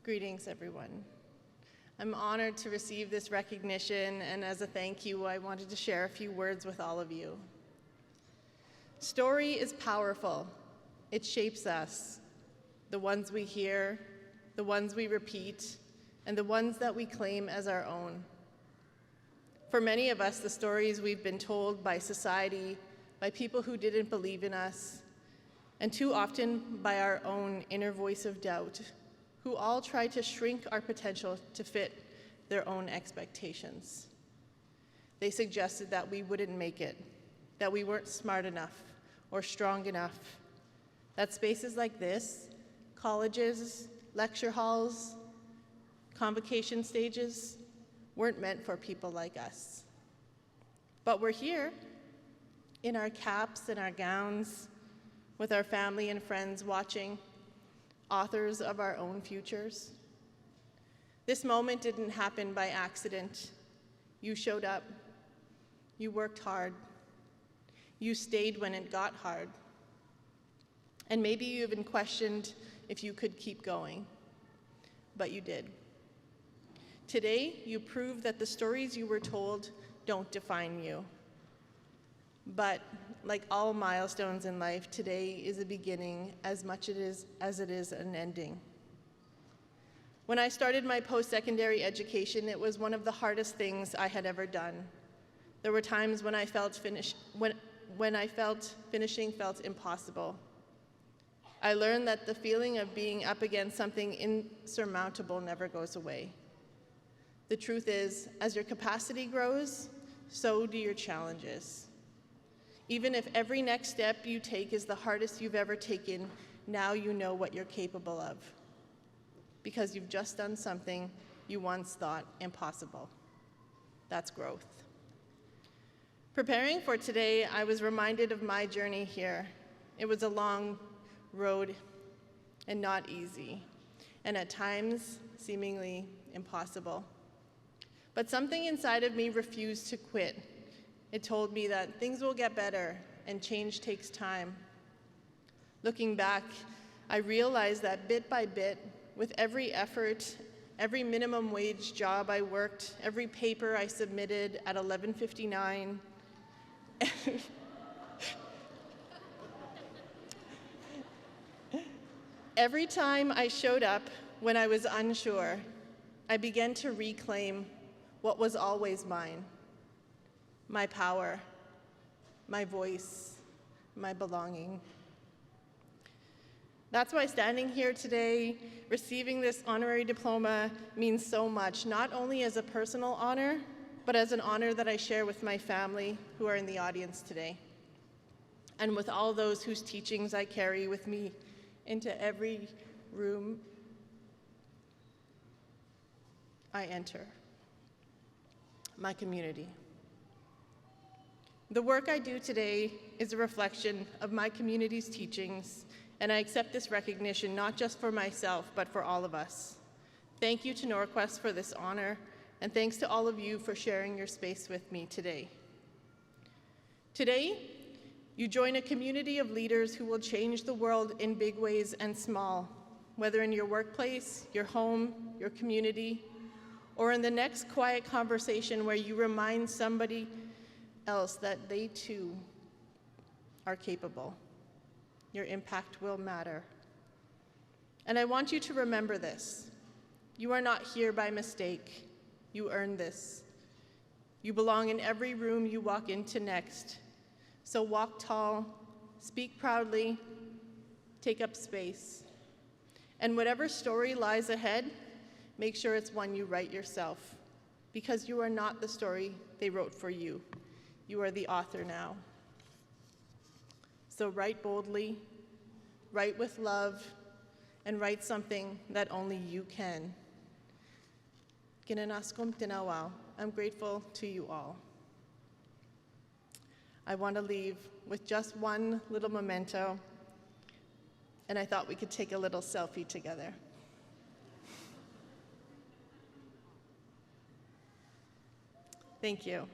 Greetings, everyone. I'm honored to receive this recognition, and as a thank you, I wanted to share a few words with all of you. Story is powerful. It shapes us, the ones we hear, the ones we repeat, and the ones that we claim as our own. For many of us, the stories we've been told by society, by people who didn't believe in us, and too often by our own inner voice of doubt, who all try to shrink our potential to fit their own expectations. They suggested that we wouldn't make it, that we weren't smart enough or strong enough, that spaces like this, colleges, lecture halls, convocation stages, weren't meant for people like us. But we're here, in our caps and our gowns, with our family and friends watching, authors of our own futures. This moment didn't happen by accident. You showed up. You worked hard. You stayed when it got hard. And maybe you even questioned if you could keep going, but you did. Today, you proved that the stories you were told don't define you. But like all milestones in life, today is a beginning as much as it is an ending. When I started my post-secondary education, it was one of the hardest things I had ever done. There were times when I felt finishing felt impossible. I learned that the feeling of being up against something insurmountable never goes away. The truth is, as your capacity grows, so do your challenges. Even if every next step you take is the hardest you've ever taken, now you know what you're capable of, because you've just done something you once thought impossible. That's growth. Preparing for today, I was reminded of my journey here. It was a long road and not easy, and at times seemingly impossible. But something inside of me refused to quit. It told me that things will get better and change takes time. Looking back, I realized that bit by bit, with every effort, every minimum wage job I worked, every paper I submitted at 11:59, every time I showed up when I was unsure, I began to reclaim what was always mine: my power, my voice, my belonging. That's why standing here today, receiving this honorary diploma means so much, not only as a personal honor, but as an honor that I share with my family who are in the audience today, and with all those whose teachings I carry with me into every room I enter. My community. The work I do today is a reflection of my community's teachings, and I accept this recognition not just for myself, but for all of us. Thank you to NorQuest for this honor, and thanks to all of you for sharing your space with me today. Today, you join a community of leaders who will change the world in big ways and small, whether in your workplace, your home, your community, or in the next quiet conversation where you remind somebody else that they too are capable. Your impact will matter. And I want you to remember this. You are not here by mistake. You earned this. You belong in every room you walk into next. So walk tall, speak proudly, take up space. And whatever story lies ahead, make sure it's one you write yourself, because you are not the story they wrote for you. You are the author now. So write boldly, write with love, and write something that only you can. I'm grateful to you all. I want to leave with just one little memento, and I thought we could take a little selfie together. Thank you.